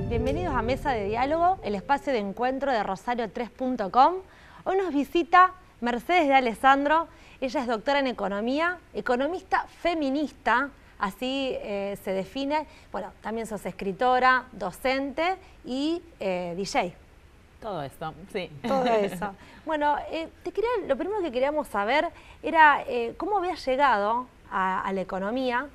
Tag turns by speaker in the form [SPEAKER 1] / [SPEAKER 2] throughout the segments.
[SPEAKER 1] Bienvenidos a Mesa de Diálogo, el espacio de encuentro de Rosario3.com. Hoy nos visita Mercedes de Alessandro. Ella es doctora en Economía, economista feminista, así se define. Bueno, también sos escritora, docente y DJ.
[SPEAKER 2] Todo eso, sí.
[SPEAKER 1] Todo eso. Bueno, lo primero que queríamos saber era cómo habías llegado a la economía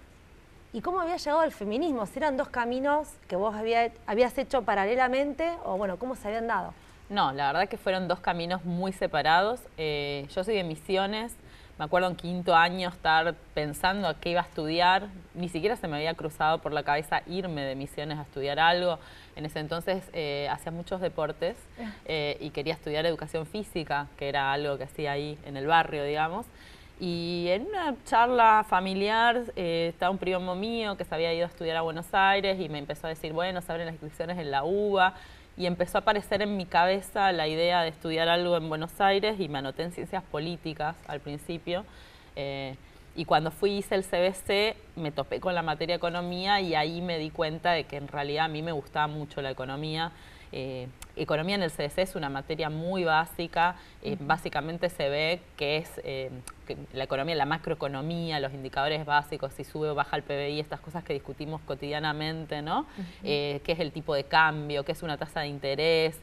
[SPEAKER 1] y cómo había llegado al feminismo. Si eran dos caminos que vos habías hecho paralelamente o, bueno, cómo se habían dado.
[SPEAKER 2] No, la verdad que fueron dos caminos muy separados. Yo soy de Misiones. Me acuerdo en quinto año estar pensando a qué iba a estudiar. Ni siquiera se me había cruzado por la cabeza irme de Misiones a estudiar algo. En ese entonces hacía muchos deportes y quería estudiar educación física, que era algo que hacía ahí en el barrio, digamos. Y en una charla familiar estaba un primo mío que se había ido a estudiar a Buenos Aires y me empezó a decir, bueno, se abren las inscripciones en la UBA. Y empezó a aparecer en mi cabeza la idea de estudiar algo en Buenos Aires y me anoté en Ciencias Políticas al principio. Y cuando hice el CBC me topé con la materia Economía y ahí me di cuenta de que en realidad a mí me gustaba mucho la economía. Economía en el CBC es una materia muy básica, básicamente se ve que es que la economía, la macroeconomía, los indicadores básicos, si sube o baja el PBI, estas cosas que discutimos cotidianamente, ¿no? Qué es el tipo de cambio, qué es una tasa de interés,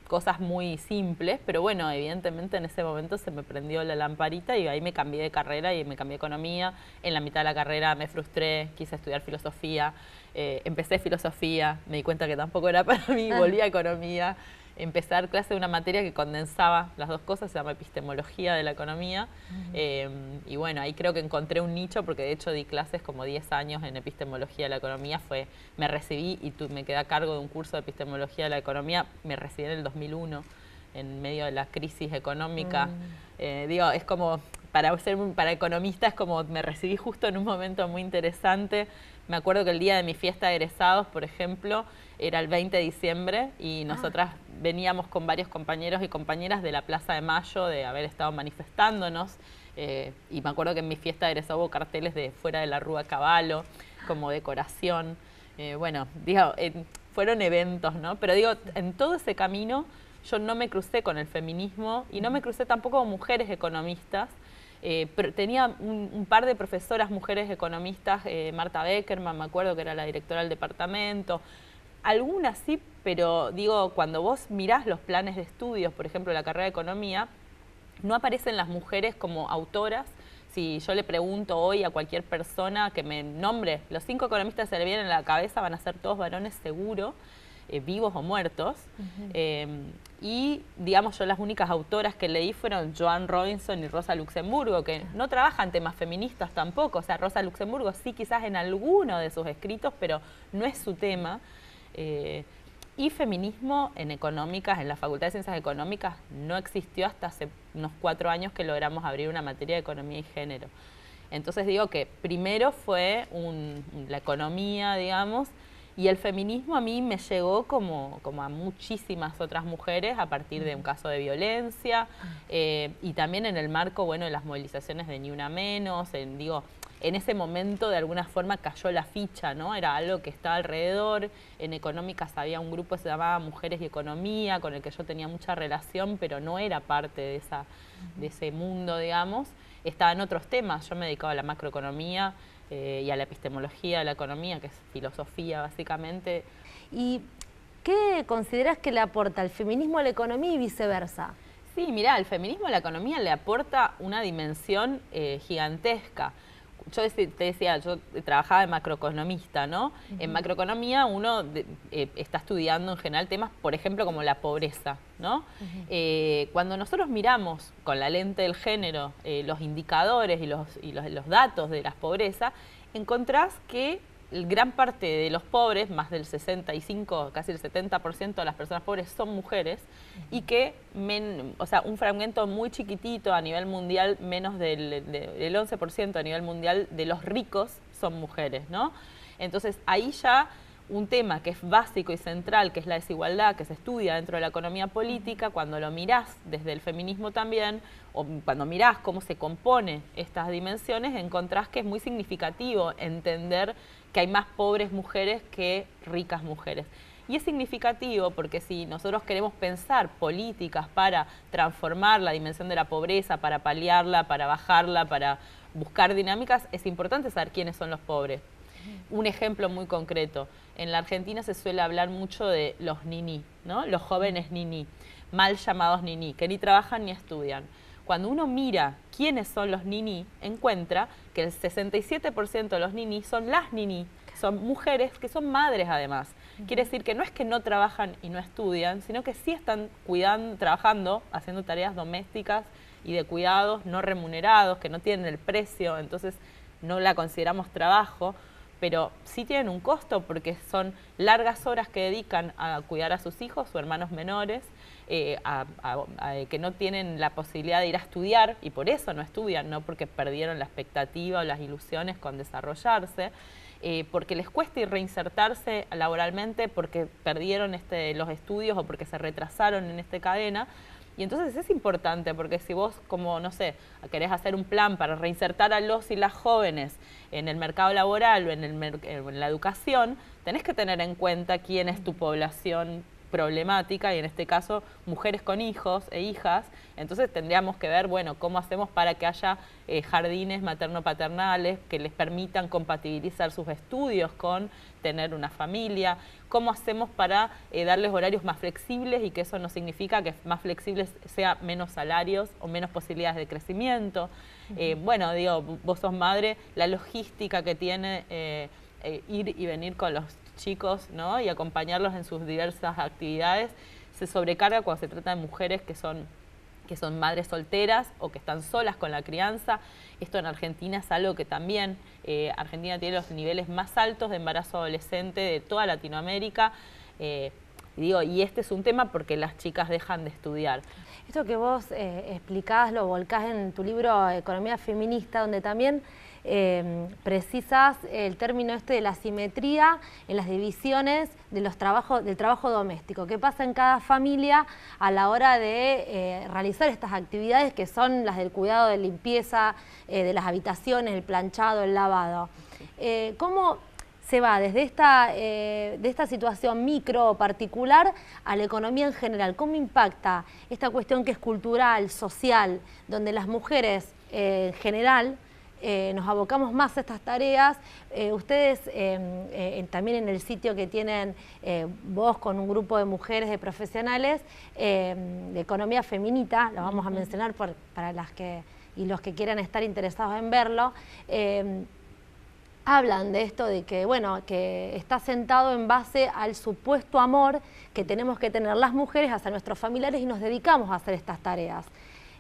[SPEAKER 2] cosas muy simples, pero bueno, evidentemente en ese momento se me prendió la lamparita y ahí me cambié de carrera y me cambié de economía. En la mitad de la carrera me frustré, quise estudiar filosofía, empecé filosofía, me di cuenta que tampoco era para mí, volví a economía, empecé a dar clase de una materia que condensaba las dos cosas, se llama epistemología de la economía, y bueno, ahí creo que encontré un nicho, porque de hecho di clases como 10 años en epistemología de la economía, me recibí y me quedé a cargo de un curso de epistemología de la economía, me recibí en el 2001, en medio de la crisis económica. Digo, es como, para economista es como, me recibí justo en un momento muy interesante. Me acuerdo que el día de mi fiesta de egresados, por ejemplo, era el 20 de diciembre y nosotras veníamos con varios compañeros y compañeras de la Plaza de Mayo, de haber estado manifestándonos. Y me acuerdo que en mi fiesta de egresados hubo carteles de fuera de la Rúa Cavallo, como decoración. Bueno, digo, fueron eventos, ¿no? Pero digo, en todo ese camino yo no me crucé con el feminismo y no me crucé tampoco con mujeres economistas. Pero tenía un par de profesoras mujeres economistas, Marta Beckerman, me acuerdo que era la directora del departamento, algunas sí, pero digo, cuando vos mirás los planes de estudios, por ejemplo, la carrera de economía, no aparecen las mujeres como autoras. Si yo le pregunto hoy a cualquier persona que me nombre, los 5 economistas que se le vienen a la cabeza van a ser todos varones seguro, vivos o muertos. Y, digamos, yo las únicas autoras que leí fueron Joan Robinson y Rosa Luxemburgo, que no trabajan temas feministas tampoco. O sea, Rosa Luxemburgo sí quizás en alguno de sus escritos, pero no es su tema. Y feminismo en económicas, en la Facultad de Ciencias Económicas, no existió hasta hace unos 4 años que logramos abrir una materia de economía y género. Entonces digo que primero fue la economía, digamos, y el feminismo a mí me llegó como a muchísimas otras mujeres a partir de un caso de violencia y también en el marco, bueno, de las movilizaciones de Ni Una Menos, en ese momento de alguna forma cayó la ficha, ¿no? Era algo que estaba alrededor. En Económicas había un grupo que se llamaba Mujeres y Economía, con el que yo tenía mucha relación, pero no era parte de ese mundo, digamos. Estaba en otros temas, yo me dedicaba a la macroeconomía y a la epistemología de la economía, que es filosofía básicamente.
[SPEAKER 1] ¿Y qué consideras que le aporta el feminismo a la economía y viceversa?
[SPEAKER 2] Sí, mirá, el feminismo a la economía le aporta una dimensión gigantesca. Yo te decía, yo trabajaba de macroeconomista, ¿no? En macroeconomía uno está estudiando en general temas, por ejemplo, como la pobreza, ¿no? Cuando nosotros miramos con la lente del género los indicadores y los datos de la pobreza, encontrás que gran parte de los pobres, más del 65, casi el 70% de las personas pobres son mujeres y que, o sea, un fragmento muy chiquitito a nivel mundial, menos del 11% a nivel mundial de los ricos son mujeres, ¿no? Entonces ahí ya un tema que es básico y central, que es la desigualdad, que se estudia dentro de la economía política, cuando lo mirás desde el feminismo también, o cuando mirás cómo se compone estas dimensiones, encontrás que es muy significativo entender que hay más pobres mujeres que ricas mujeres. Y es significativo porque si nosotros queremos pensar políticas para transformar la dimensión de la pobreza, para paliarla, para bajarla, para buscar dinámicas, es importante saber quiénes son los pobres. Un ejemplo muy concreto, en la Argentina se suele hablar mucho de los niní, ¿no? Los jóvenes niní, mal llamados niní, que ni trabajan ni estudian. Cuando uno mira quiénes son los niní, encuentra que el 67% de los niní son las niní, son mujeres que son madres además. Quiere decir que no es que no trabajan y no estudian, sino que sí están cuidando, trabajando, haciendo tareas domésticas y de cuidados no remunerados, que no tienen el precio, entonces no la consideramos trabajo, pero sí tienen un costo porque son largas horas que dedican a cuidar a sus hijos o hermanos menores, que no tienen la posibilidad de ir a estudiar y por eso no estudian, no porque perdieron la expectativa o las ilusiones con desarrollarse, porque les cuesta ir reinsertarse laboralmente porque perdieron los estudios o porque se retrasaron en esta cadena. Y entonces es importante porque si vos, como, no sé, querés hacer un plan para reinsertar a los y las jóvenes en el mercado laboral o en la educación, tenés que tener en cuenta quién es tu población problemática y en este caso mujeres con hijos e hijas. Entonces tendríamos que ver, bueno, cómo hacemos para que haya jardines materno-paternales que les permitan compatibilizar sus estudios con tener una familia, cómo hacemos para darles horarios más flexibles y que eso no significa que más flexibles sea menos salarios o menos posibilidades de crecimiento. Bueno, digo, vos sos madre, la logística que tiene ir y venir con los chicos, ¿no? Y acompañarlos en sus diversas actividades, se sobrecarga cuando se trata de mujeres que son madres solteras o que están solas con la crianza. Esto en Argentina es algo que también, Argentina tiene los niveles más altos de embarazo adolescente de toda Latinoamérica, y este es un tema porque las chicas dejan de estudiar.
[SPEAKER 1] Esto que vos explicás, lo volcás en tu libro Economía Feminista, donde también precisas el término este de la simetría en las divisiones de del trabajo doméstico. ¿Qué pasa en cada familia a la hora de realizar estas actividades que son las del cuidado de limpieza de las habitaciones, el planchado, el lavado? ¿Cómo se va desde esta situación micro o particular a la economía en general? ¿Cómo impacta esta cuestión que es cultural, social, donde las mujeres en general nos abocamos más a estas tareas? Ustedes también en el sitio que tienen vos con un grupo de mujeres, de profesionales de economía feminista, lo vamos a mencionar para las y los que quieran estar interesados en verlo, hablan de esto de que, bueno, que está sentado en base al supuesto amor que tenemos que tener las mujeres hacia nuestros familiares y nos dedicamos a hacer estas tareas.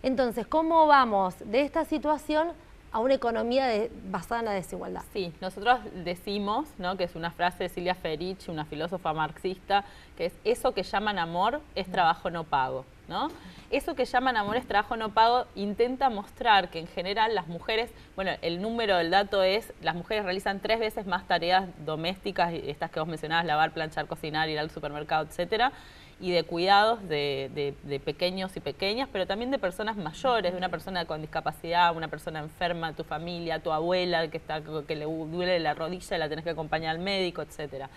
[SPEAKER 1] Entonces, ¿cómo vamos de esta situación a una economía basada en la desigualdad?
[SPEAKER 2] Sí, nosotros decimos, ¿no?, que es una frase de Silvia Federici, una filósofa marxista, que es: eso que llaman amor es trabajo no pago, ¿no? Eso que llaman amor es trabajo no pago intenta mostrar que en general las mujeres, bueno, el número del dato es, las mujeres realizan 3 veces más tareas domésticas, estas que vos mencionabas, lavar, planchar, cocinar, ir al supermercado, etcétera, y de cuidados de pequeños y pequeñas, pero también de personas mayores, de una persona con discapacidad, una persona enferma, tu familia, tu abuela que le duele la rodilla y la tenés que acompañar al médico, etcétera.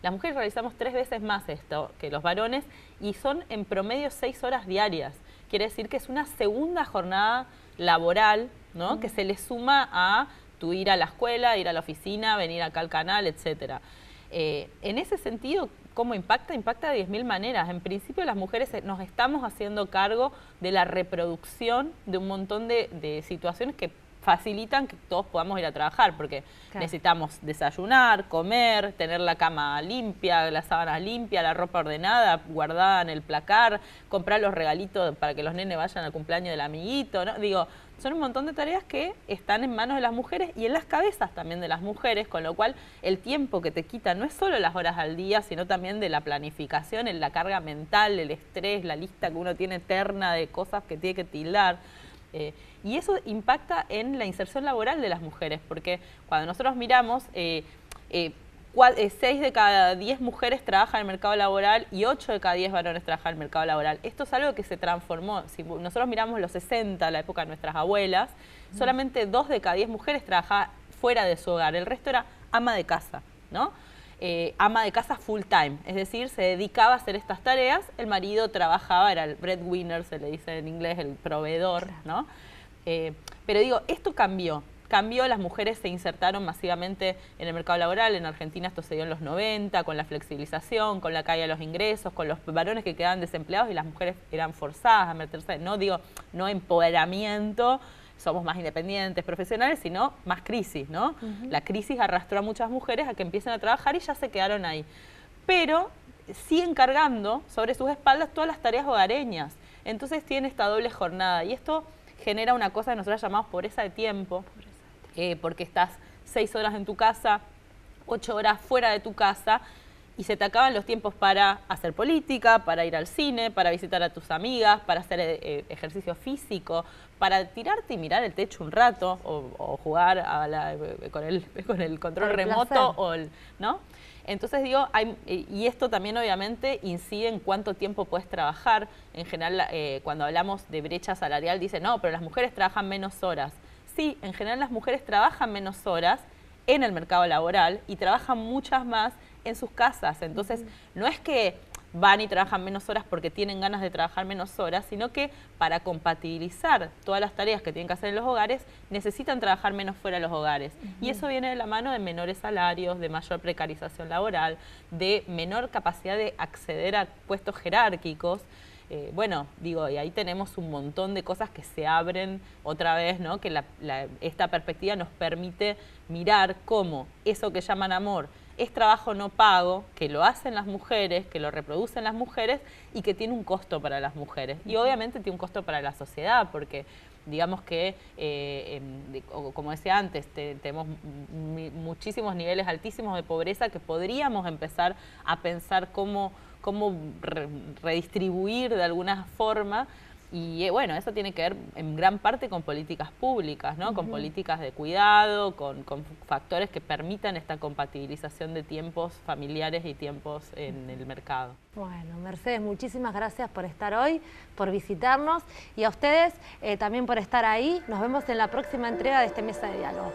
[SPEAKER 2] Las mujeres realizamos 3 veces más esto que los varones y son en promedio 6 horas diarias. Quiere decir que es una segunda jornada laboral, ¿no?, que se le suma a tu ir a la escuela, ir a la oficina, venir acá al canal, etcétera. En ese sentido, ¿cómo impacta? Impacta de 10.000 maneras. En principio, las mujeres nos estamos haciendo cargo de la reproducción de un montón de situaciones que facilitan que todos podamos ir a trabajar, porque necesitamos desayunar, comer, tener la cama limpia, las sábanas limpias, la ropa ordenada, guardada en el placar, comprar los regalitos para que los nenes vayan al cumpleaños del amiguito, ¿no? Digo, son un montón de tareas que están en manos de las mujeres y en las cabezas también de las mujeres, con lo cual el tiempo que te quita no es solo las horas al día, sino también de la planificación, en la carga mental, el estrés, la lista que uno tiene eterna de cosas que tiene que tildar. Y eso impacta en la inserción laboral de las mujeres, porque cuando nosotros miramos, 6 de cada 10 mujeres trabajan en el mercado laboral y 8 de cada 10 varones trabajan en el mercado laboral. Esto es algo que se transformó. Si nosotros miramos los 60, la época de nuestras abuelas, solamente 2 de cada 10 mujeres trabajaban fuera de su hogar. El resto era ama de casa, ¿no? Ama de casa full time, es decir, se dedicaba a hacer estas tareas, el marido trabajaba, era el breadwinner, se le dice en inglés, el proveedor, ¿no? Pero digo, esto cambió, las mujeres se insertaron masivamente en el mercado laboral. En Argentina esto se dio en los 90, con la flexibilización, con la caída de los ingresos, con los varones que quedaban desempleados y las mujeres eran forzadas a meterse, no empoderamiento, somos más independientes, profesionales, sino más crisis, ¿no? La crisis arrastró a muchas mujeres a que empiecen a trabajar y ya se quedaron ahí. Pero siguen cargando sobre sus espaldas todas las tareas hogareñas. Entonces tienen esta doble jornada y esto genera una cosa que nosotros llamamos pobreza de tiempo, porque estás 6 horas en tu casa, 8 horas fuera de tu casa y se te acaban los tiempos para hacer política, para ir al cine, para visitar a tus amigas, para hacer ejercicio físico, para tirarte y mirar el techo un rato o jugar con el control remoto, ¿no? Entonces digo, y esto también obviamente incide en cuánto tiempo puedes trabajar. En general, cuando hablamos de brecha salarial, dicen, no, pero las mujeres trabajan menos horas. Sí, en general las mujeres trabajan menos horas en el mercado laboral y trabajan muchas más en sus casas. Entonces, no es que van y trabajan menos horas porque tienen ganas de trabajar menos horas, sino que para compatibilizar todas las tareas que tienen que hacer en los hogares, necesitan trabajar menos fuera de los hogares. Y eso viene de la mano de menores salarios, de mayor precarización laboral, de menor capacidad de acceder a puestos jerárquicos. Bueno, digo, y ahí tenemos un montón de cosas que se abren otra vez, ¿no? Que esta perspectiva nos permite mirar cómo eso que llaman amor es trabajo no pago, que lo hacen las mujeres, que lo reproducen las mujeres y que tiene un costo para las mujeres. Y obviamente tiene un costo para la sociedad, porque digamos que, como decía antes, tenemos muchísimos niveles altísimos de pobreza que podríamos empezar a pensar cómo redistribuir de alguna forma. Y bueno, eso tiene que ver en gran parte con políticas públicas, ¿no? Con políticas de cuidado, con factores que permitan esta compatibilización de tiempos familiares y tiempos en el mercado.
[SPEAKER 1] Bueno, Mercedes, muchísimas gracias por estar hoy, por visitarnos y a ustedes también por estar ahí. Nos vemos en la próxima entrega de este Mesa de Diálogo.